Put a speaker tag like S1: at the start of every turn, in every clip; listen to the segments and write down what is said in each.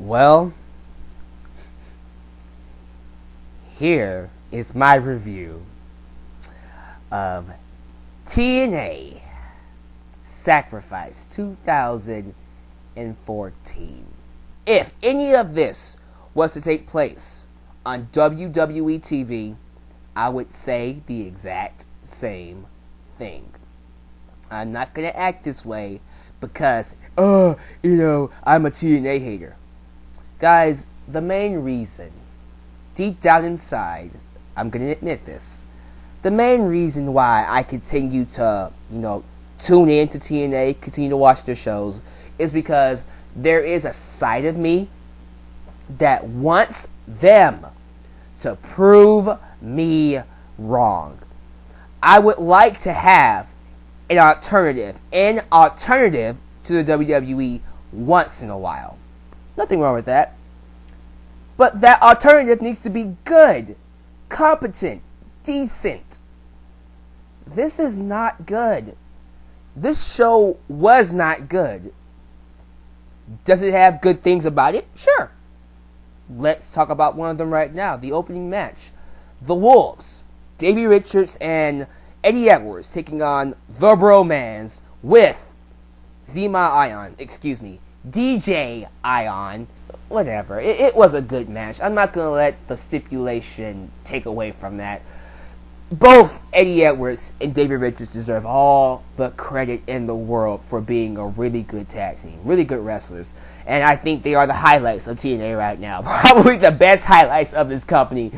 S1: Well, here is my review of TNA Sacrifice 2014. If any of this was to take place on WWE TV, I would say the exact same thing. I'm not going to act this way because, I'm a TNA hater. Guys, the main reason, deep down inside, I'm going to admit this, the main reason why I continue to, tune in to TNA, continue to watch their shows, is because there is a side of me that wants them to prove me wrong. I would like to have an alternative to the WWE once in a while. Nothing wrong with that. But that alternative needs to be good, competent, decent. This is not good. This show was not good. Does it have good things about it? Sure. Let's talk about one of them right now. The opening match. The Wolves, Davey Richards and Eddie Edwards taking on the Bromans with DJ Ion. Whatever. It was a good match. I'm not going to let the stipulation take away from that. Both Eddie Edwards and Davey Richards deserve all the credit in the world for being a really good tag team. Really good wrestlers. And I think they are the highlights of TNA right now. Probably the best highlights of this company.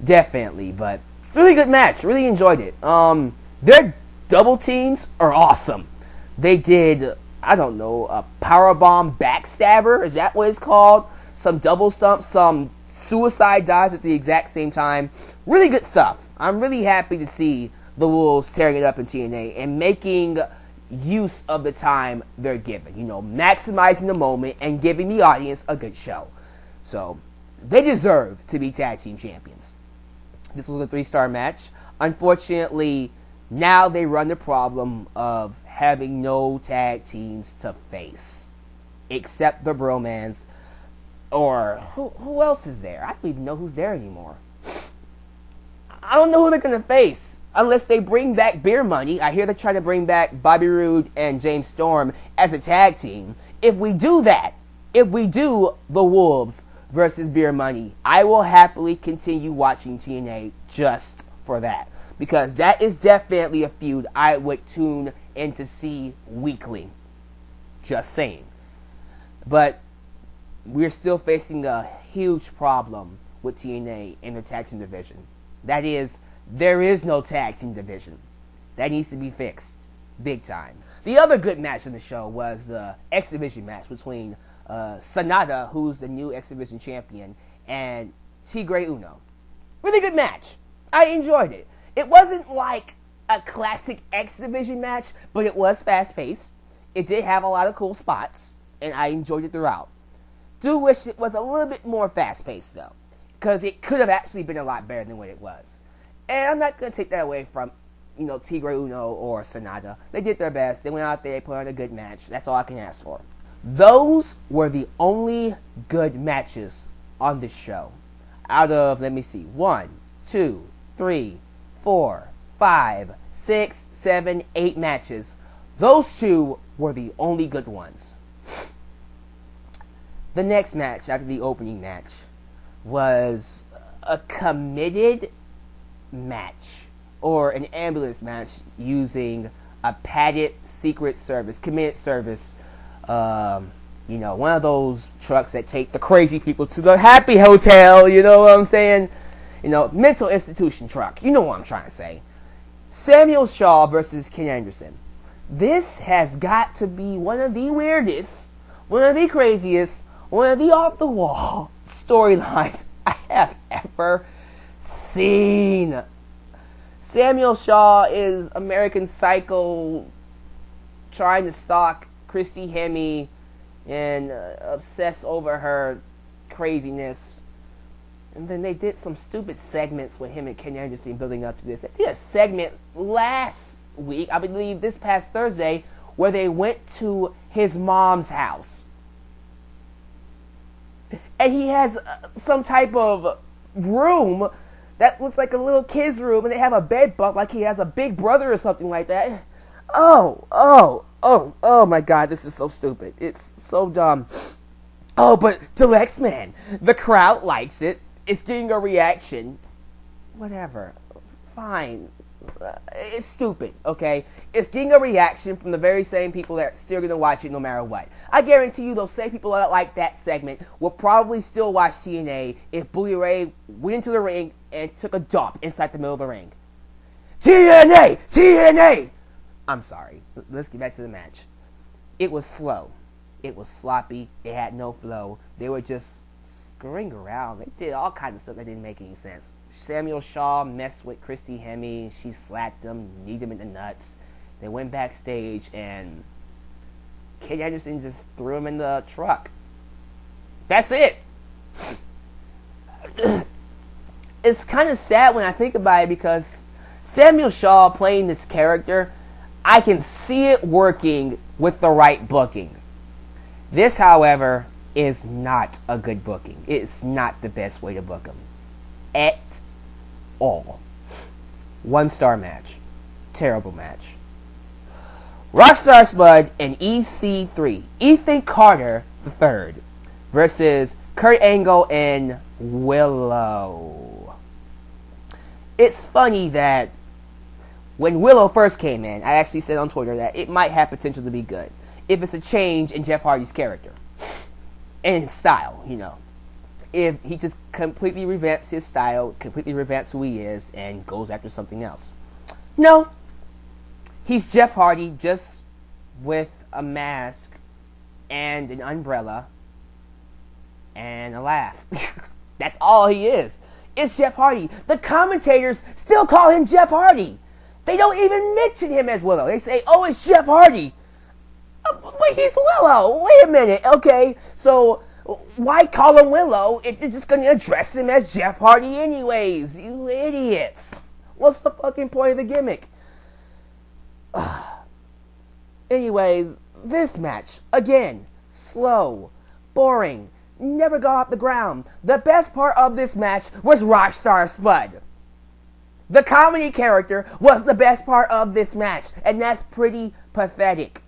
S1: Definitely. But really good match. Really enjoyed it. Their double teams are awesome. They did, a powerbomb backstabber. Is that what it's called? Some double stumps, some suicide dives at the exact same time. Really good stuff. I'm really happy to see the Wolves tearing it up in TNA and making use of the time they're given. Maximizing the moment and giving the audience a good show. So, they deserve to be tag team champions. This was a 3-star match. Unfortunately, now they run the problem of having no tag teams to face. Except the Bromans. Or, who else is there? I don't even know who's there anymore. I don't know who they're going to face. Unless they bring back Beer Money. I hear they're trying to bring back Bobby Roode and James Storm as a tag team. If we do that, if we do the Wolves versus Beer Money, I will happily continue watching TNA just for that. Because that is definitely a feud I would tune in to see weekly. Just saying. But we're still facing a huge problem with TNA in their tag team division. That is, there is no tag team division. That needs to be fixed. Big time. The other good match in the show was the X Division match between Sanada, who's the new X Division champion, and Tigre Uno. Really good match. I enjoyed it. It wasn't like a classic X Division match, but it was fast-paced. It did have a lot of cool spots, and I enjoyed it throughout. Do wish it was a little bit more fast-paced, though, because it could have actually been a lot better than what it was. And I'm not going to take that away from, Tigre Uno or Sanada. They did their best. They went out there, put on a good match. That's all I can ask for. Those were the only good matches on this show. Out of, 1, 2, 3, 4, 5, 6, 7, 8 matches. Those 2 were the only good ones. The next match, after the opening match, was a committed match, or an ambulance match using a padded Secret Service, committed service, one of those trucks that take the crazy people to the happy hotel, you know what I'm saying? Mental institution truck, you know what I'm trying to say. Samuel Shaw versus Ken Anderson. This has got to be one of the weirdest, one of the craziest, one of the off-the-wall storylines I have ever seen. Samuel Shaw is American Psycho trying to stalk Christy Hemme and obsess over her craziness. And then they did some stupid segments with him and Ken Anderson building up to this. They did a segment last week, I believe this past Thursday, where they went to his mom's house. and he has some type of room that looks like a little kid's room, and they have a bed bunk like he has a big brother or something like that. Oh my god, this is so stupid. It's so dumb. Oh, but Deluxe Man, the crowd likes it. It's getting a reaction. Whatever. Fine. It's stupid, okay? It's getting a reaction from the very same people that are still going to watch it no matter what. I guarantee you those same people that like that segment will probably still watch TNA if Bully Ray went into the ring and took a dump inside the middle of the ring. TNA! TNA! I'm sorry. Let's get back to the match. It was slow. It was sloppy. It had no flow. They were just screwing around. They did all kinds of stuff that didn't make any sense. Samuel Shaw messed with Christy Hemme. She slapped him, kneed him in the nuts. They went backstage, and Kid Anderson just threw him in the truck. That's it. It's kind of sad when I think about it, because Samuel Shaw playing this character, I can see it working with the right booking. This, however, is not a good booking. It's not the best way to book him. At all. 1-star match. Terrible match. Rockstar Spud and EC3, Ethan Carter III, versus Kurt Angle and Willow. It's funny that when Willow first came in, I actually said on Twitter that it might have potential to be good if it's a change in Jeff Hardy's character and style, you know. If he just completely revamps his style, completely revamps who he is, and goes after something else. No. He's Jeff Hardy, just with a mask and an umbrella and a laugh. That's all he is. It's Jeff Hardy. The commentators still call him Jeff Hardy. They don't even mention him as Willow. They say, oh, it's Jeff Hardy. Wait, he's Willow. Wait a minute. Okay, so why call him Willow if you're just going to address him as Jeff Hardy anyways? You idiots. What's the fucking point of the gimmick? Anyways, this match, again, slow, boring, never got off the ground. The best part of this match was Rockstar Spud. The comedy character was the best part of this match, and that's pretty pathetic.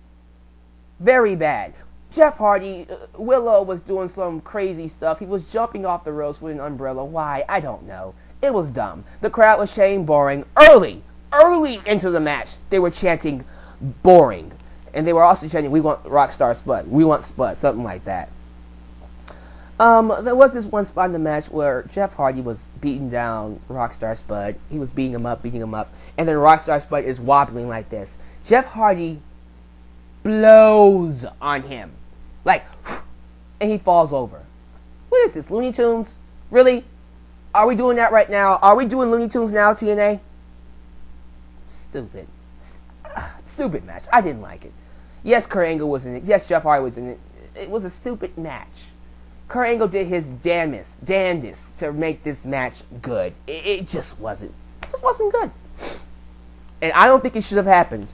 S1: Very bad. Jeff Hardy, Willow was doing some crazy stuff. He was jumping off the ropes with an umbrella. Why? I don't know. It was dumb. The crowd was chanting boring. Early into the match, they were chanting boring. And they were also chanting, we want Rockstar Spud. We want Spud. Something like that. There was this one spot in the match where Jeff Hardy was beating down Rockstar Spud. He was beating him up. And then Rockstar Spud is wobbling like this. Jeff Hardy blows on him. Like, and he falls over. What is this, Looney Tunes? Really? Are we doing that right now? Are we doing Looney Tunes now, TNA? Stupid. Stupid match. I didn't like it. Yes, Kurt Angle was in it. Yes, Jeff Hardy was in it. It was a stupid match. Kurt Angle did his damnedest to make this match good. It just wasn't. It just wasn't good. And I don't think it should have happened.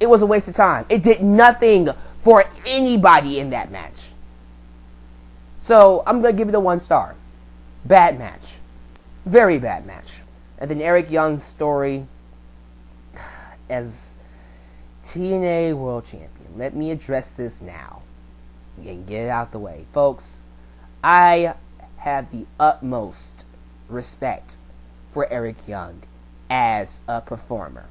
S1: It was a waste of time. It did nothing for anybody in that match. So I'm going to give it a 1 star. Bad match. Very bad match. And then Eric Young's story as TNA World Champion. Let me address this now and get it out the way. Folks, I have the utmost respect for Eric Young as a performer.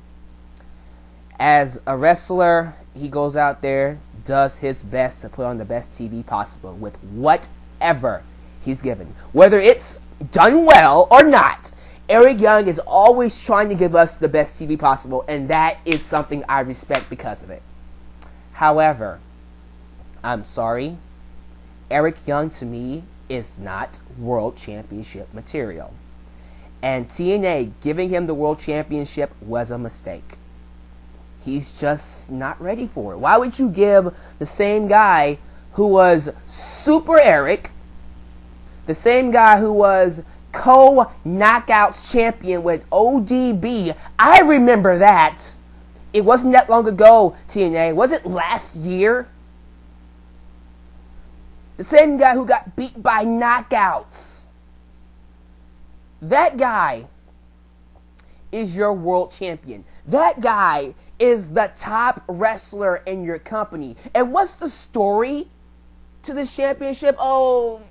S1: As a wrestler, he goes out there, does his best to put on the best TV possible with whatever he's given. Whether it's done well or not, Eric Young is always trying to give us the best TV possible, and that is something I respect because of it. However, I'm sorry, Eric Young to me is not World Championship material. And TNA giving him the World Championship was a mistake. He's just not ready for it. Why would you give the same guy who was Super Eric, the same guy who was co-knockouts champion with ODB? I remember that. It wasn't that long ago, TNA. Was it last year? The same guy who got beat by knockouts. That guy is your world champion. That guy is the top wrestler in your company. And what's the story to this championship? Oh,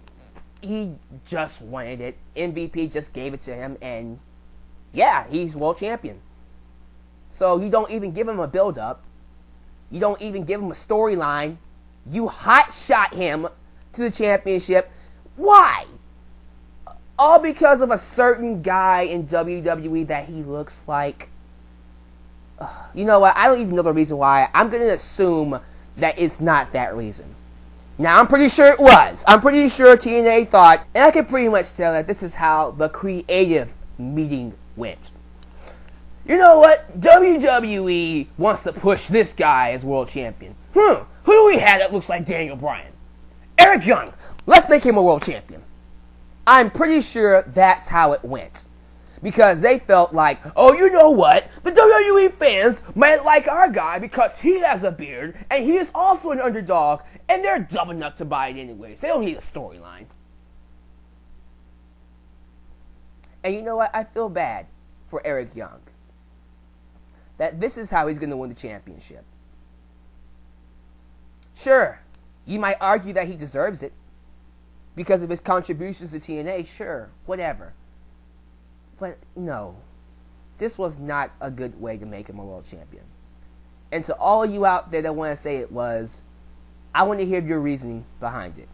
S1: he just wanted it. MVP just gave it to him, and yeah, he's world champion. So you don't even give him a build-up. You don't even give him a storyline. You hotshot him to the championship. Why? All because of a certain guy in WWE that he looks like. You know what? I don't even know the reason why. I'm going to assume that it's not that reason. Now, I'm pretty sure it was. I'm pretty sure TNA thought, and I can pretty much tell that this is how the creative meeting went. You know what? WWE wants to push this guy as world champion. Who do we have that looks like Daniel Bryan? Eric Young. Let's make him a world champion. I'm pretty sure that's how it went. Because they felt like, oh, you know what? The WWE fans might like our guy because he has a beard and he is also an underdog and they're dumb enough to buy it anyways. They don't need a storyline. And you know what? I feel bad for Eric Young. That this is how he's going to win the championship. Sure, you might argue that he deserves it because of his contributions to TNA. Sure, whatever. But no, this was not a good way to make him a world champion. And to all of you out there that want to say it was, I want to hear your reasoning behind it.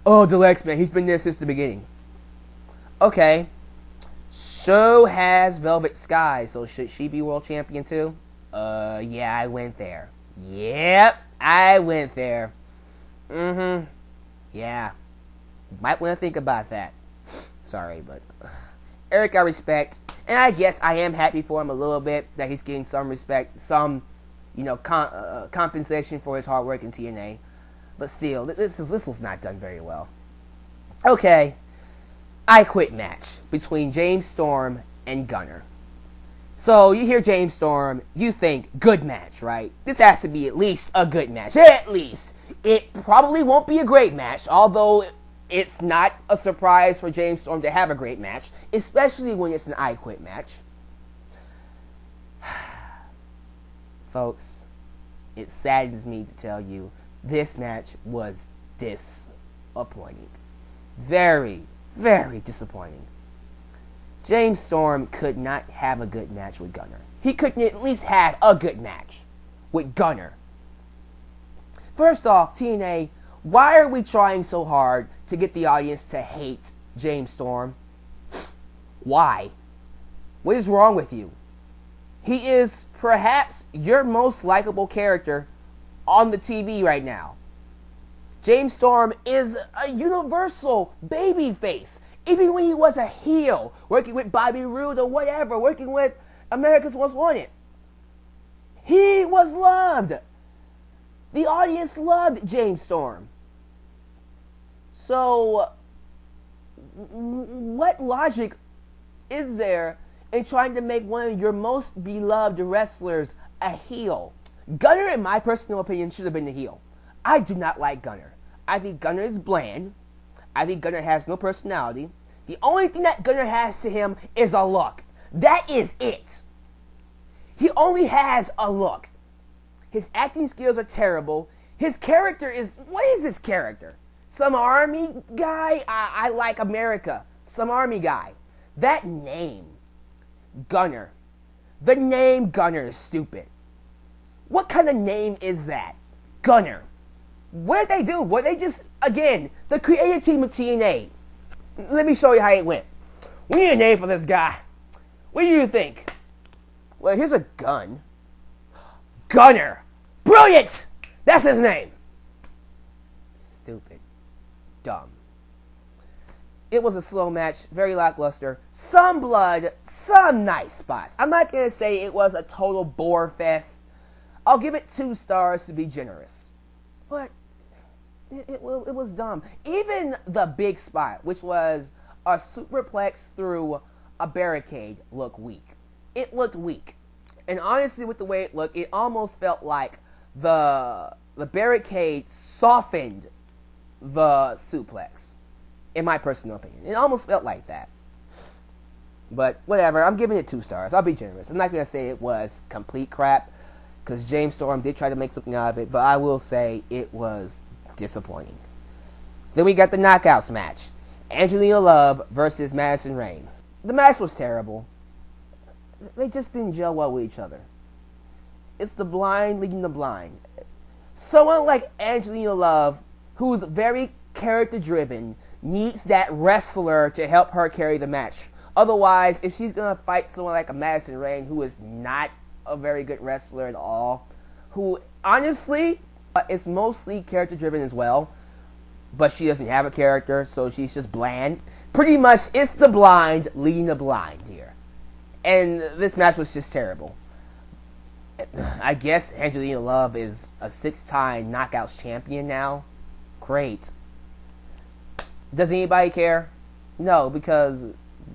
S1: Oh, Alyx, man, he's been there since the beginning. Okay, so has Velvet Sky, so should she be world champion too? Yeah, I went there. Yep, I went there. Yeah, might want to think about that. Sorry, but Eric I respect, and I guess I am happy for him a little bit that he's getting some respect, some, compensation for his hard work in TNA. But still, this was not done very well. Okay, I Quit match between James Storm and Gunner. So you hear James Storm, you think good match, right? This has to be at least a good match, at least. It probably won't be a great match, although it's not a surprise for James Storm to have a great match, especially when it's an I Quit match. Folks, it saddens me to tell you, this match was disappointing. Very, very disappointing. James Storm could not have a good match with Gunner. He couldn't at least have a good match with Gunner. First off, TNA, why are we trying so hard to get the audience to hate James Storm? Why? What is wrong with you? He is perhaps your most likable character on the TV right now. James Storm is a universal babyface. Even when he was a heel, working with Bobby Roode or whatever, working with America's Most Wanted, he was loved. The audience loved James Storm. So, what logic is there in trying to make one of your most beloved wrestlers a heel? Gunner, in my personal opinion, should have been the heel. I do not like Gunner. I think Gunner is bland. I think Gunner has no personality. The only thing that Gunner has to him is a look. That is it. He only has a look. His acting skills are terrible. His character is... What is his character? Some army guy? I like America. Some army guy. That name, Gunner. The name Gunner is stupid. What kind of name is that? Gunner. What did they do? What they just... Again, the creative team of TNA. Let me show you how it went. We need a name for this guy. What do you think? Well, here's a gun. Gunner. Brilliant! That's his name. Stupid. Dumb. It was a slow match, very lackluster. Some blood, some nice spots. I'm not going to say it was a total bore fest. I'll give it 2 stars to be generous. But it was dumb. Even the big spot, which was a superplex through a barricade, looked weak. It looked weak. And honestly, with the way it looked, it almost felt like the barricade softened the suplex, in my personal opinion. It almost felt like that. But whatever, I'm giving it 2 stars. I'll be generous. I'm not going to say it was complete crap, because James Storm did try to make something out of it, but I will say it was disappointing. Then we got the Knockouts match. Angelina Love versus Madison Rayne. The match was terrible. They just didn't gel well with each other. It's the blind leading the blind. Someone like Angelina Love, who's very character-driven, needs that wrestler to help her carry the match. Otherwise, if she's going to fight someone like a Madison Rayne, who is not a very good wrestler at all, who honestly is mostly character-driven as well, but she doesn't have a character, so she's just bland. Pretty much, it's the blind leading the blind here. And this match was just terrible. I guess Angelina Love is a 6-time Knockouts champion now. Great. Does anybody care? No, because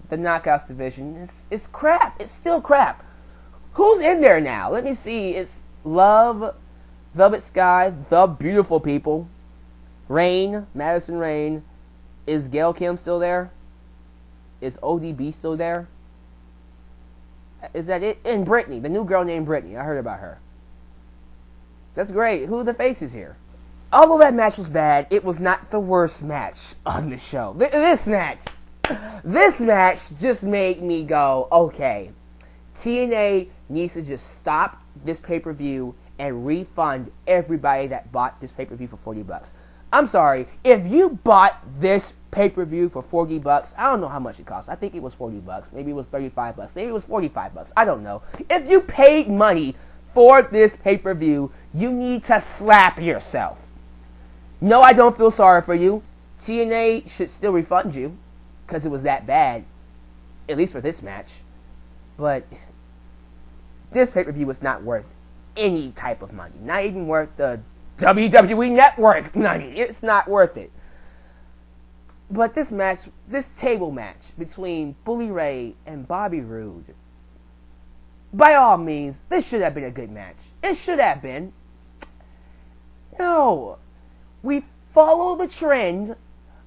S1: the Knockouts division is crap. It's still crap. Who's in there now? Let me see. It's Love, Velvet Sky, The Beautiful People, Rayne, Madison Rayne. Is Gail Kim still there? Is ODB still there? Is that it? And Brittany, the new girl named Brittany. I heard about her. That's great. Who are the faces here? Although that match was bad, it was not the worst match on the show. This match just made me go, okay, TNA needs to just stop this pay-per-view and refund everybody that bought this pay-per-view for $40. I'm sorry, if you bought this pay-per-view for $40, I don't know how much it cost. I think it was $40. Maybe it was $35. Maybe it was $45. I don't know. If you paid money for this pay-per-view, you need to slap yourself. No, I don't feel sorry for you. TNA should still refund you because it was that bad, at least for this match. But this pay-per-view was not worth any type of money. Not even worth the WWE Network money. It's not worth it. But this match, this table match between Bully Ray and Bobby Roode, by all means, this should have been a good match. It should have been. No. We follow the trend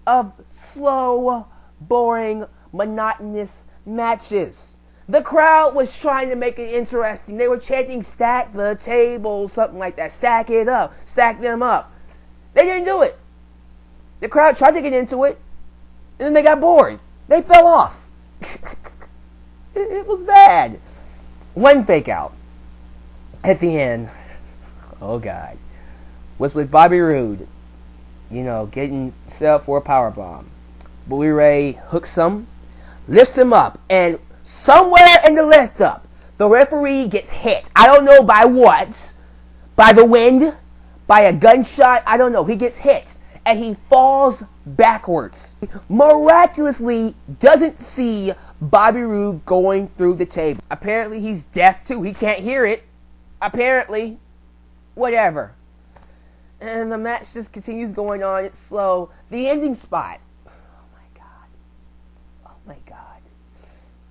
S1: of slow, boring, monotonous matches. The crowd was trying to make it interesting. They were chanting, stack the table, something like that. Stack it up. Stack them up. They didn't do it. The crowd tried to get into it, and then they got bored. They fell off. It was bad. One fake out at the end, oh God, was with Bobby Roode, getting set up for a powerbomb. Bully Ray hooks him, lifts him up, and somewhere in the lift up, the referee gets hit. I don't know by what. By the wind? By a gunshot? I don't know. He gets hit. And he falls backwards. Miraculously doesn't see Bobby Roode going through the table. Apparently he's deaf too. He can't hear it. Apparently. Whatever. And the match just continues going on. It's slow. The ending spot. Oh my God.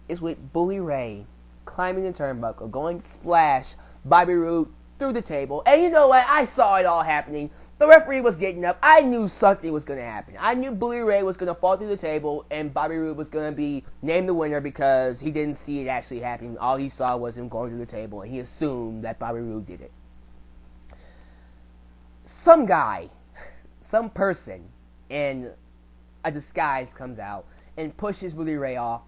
S1: Is with Bully Ray climbing the turnbuckle, going to splash Bobby Roode through the table. And you know what? I saw it all happening. The referee was getting up. I knew something was going to happen. I knew Bully Ray was going to fall through the table and Bobby Roode was going to be named the winner because he didn't see it actually happening. All he saw was him going through the table, and he assumed that Bobby Roode did it. Some guy, some person in a disguise comes out and pushes Bully Ray off.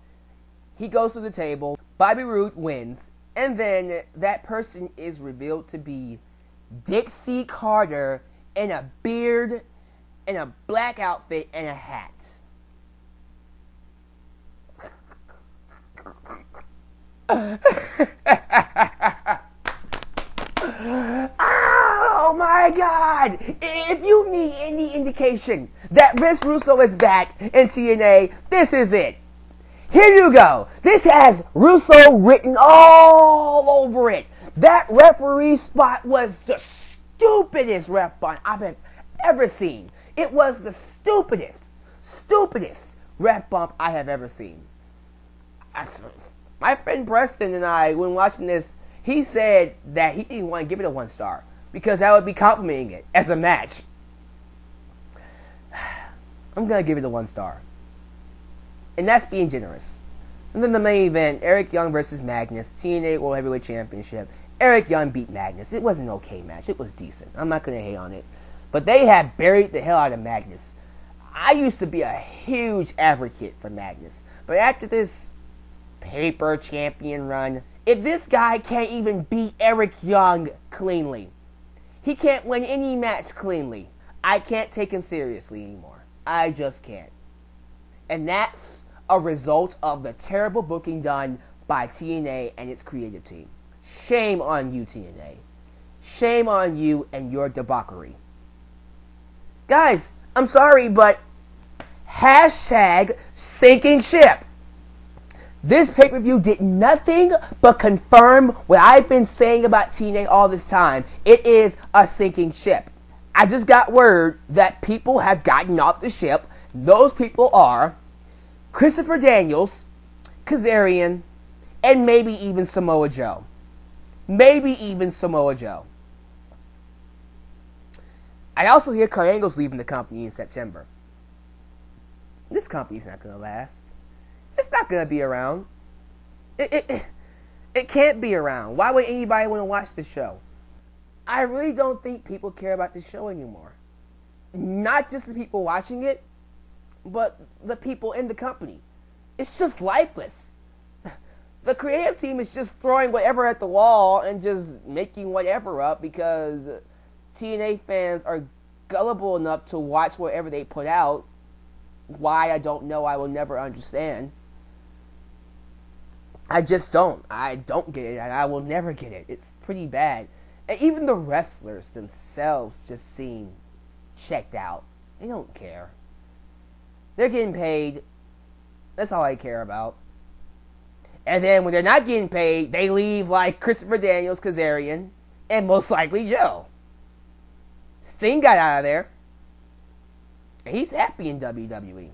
S1: He goes to the table. Bobby Roode wins. And then that person is revealed to be Dixie Carter in a beard, in a black outfit, and a hat. Oh my God! If you need any indication that Vince Russo is back in TNA, this is it. Here you go. This has Russo written all over it. That referee spot was the stupidest ref bump I've ever seen. It was the stupidest ref bump I have ever seen. My friend Preston and I, when watching this, he said that he didn't want to give it a 1 star because that would be complimenting it as a match. I'm going to give it a 1 star. And that's being generous. And then the main event, Eric Young versus Magnus, TNA World Heavyweight Championship. Eric Young beat Magnus. It was an okay match. It was decent. I'm not going to hate on it. But they have buried the hell out of Magnus. I used to be a huge advocate for Magnus. But after this paper champion run, if this guy can't even beat Eric Young cleanly, he can't win any match cleanly, I can't take him seriously anymore. I just can't. And that's a result of the terrible booking done by TNA and its creative team. Shame on you, TNA. Shame on you and your debauchery. Guys, I'm sorry, but hashtag sinking ship. This pay-per-view did nothing but confirm what I've been saying about TNA all this time. It is a sinking ship. I just got word that people have gotten off the ship. Those people are Christopher Daniels, Kazarian, and maybe even Samoa Joe. Maybe even Samoa Joe. I also hear Kurt Angle's leaving the company in September. This company's not going to last. It's not going to be around. It can't be around. Why would anybody want to watch this show? I really don't think people care about this show anymore. Not just the people watching it, but the people in the company. It's just lifeless. The creative team is just throwing whatever at the wall and just making whatever up because TNA fans are gullible enough to watch whatever they put out. Why, I don't know. I will never understand. I just don't. I don't get it, and I will never get it. It's pretty bad. And even the wrestlers themselves just seem checked out. They don't care. They're getting paid. That's all I care about. And then when they're not getting paid, they leave like Christopher Daniels, Kazarian, and most likely Joe. Sting got out of there. And he's happy in WWE.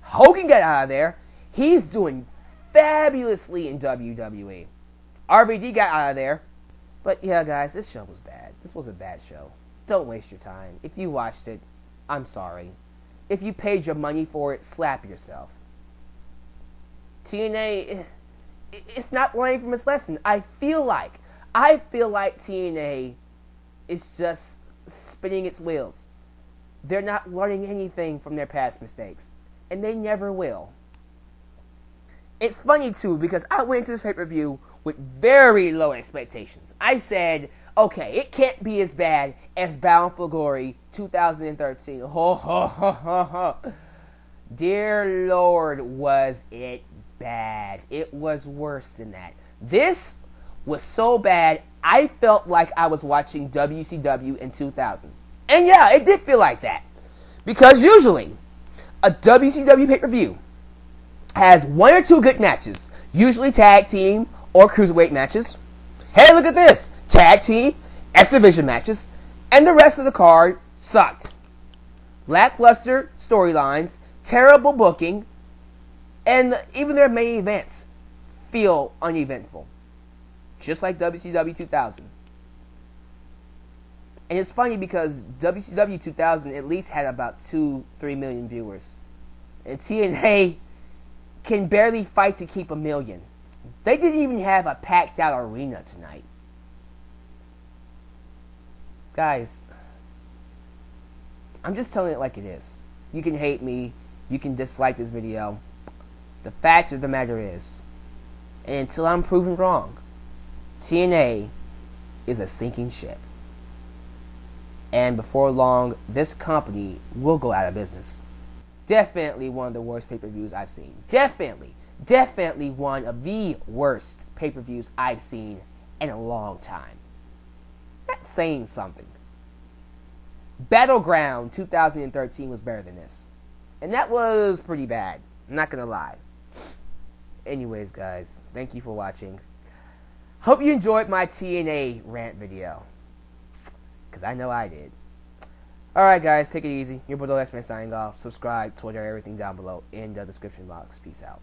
S1: Hogan got out of there. He's doing fabulously in WWE. RVD got out of there. But yeah, guys, this show was bad. This was a bad show. Don't waste your time. If you watched it, I'm sorry. If you paid your money for it, slap yourself. TNA, it's not learning from its lesson. I feel like TNA is just spinning its wheels. They're not learning anything from their past mistakes. And they never will. It's funny, too, because I went into this pay-per-view with very low expectations. I said, okay, it can't be as bad as Bound for Glory 2013. Ho, ho, ho, ho, ho. Dear Lord, was it bad. It was worse than that. This was so bad, I felt like I was watching WCW in 2000. And yeah, it did feel like that. Because usually, a WCW pay-per-view has 1 or 2 good matches. Usually tag team or cruiserweight matches. Hey, look at this. Tag team, X Division matches. And the rest of the card sucked. Lackluster storylines, terrible booking, and even their main events feel uneventful. Just like WCW 2000. And it's funny because WCW 2000 at least had about 2-3 million viewers. And TNA can barely fight to keep 1 million. They didn't even have a packed out arena tonight. Guys, I'm just telling it like it is. You can hate me. You can dislike this video. The fact of the matter is, and until I'm proven wrong, TNA is a sinking ship. And before long, this company will go out of business. Definitely one of the worst pay-per-views I've seen. Definitely one of the worst pay-per-views I've seen in a long time. That's saying something. Battleground 2013 was better than this. And that was pretty bad. I'm not going to lie. Anyways, guys, thank you for watching. Hope you enjoyed my TNA rant video. Because I know I did. Alright, guys, take it easy. Your Bulldog X-Men signing off. Subscribe, Twitter, everything down below in the description box. Peace out.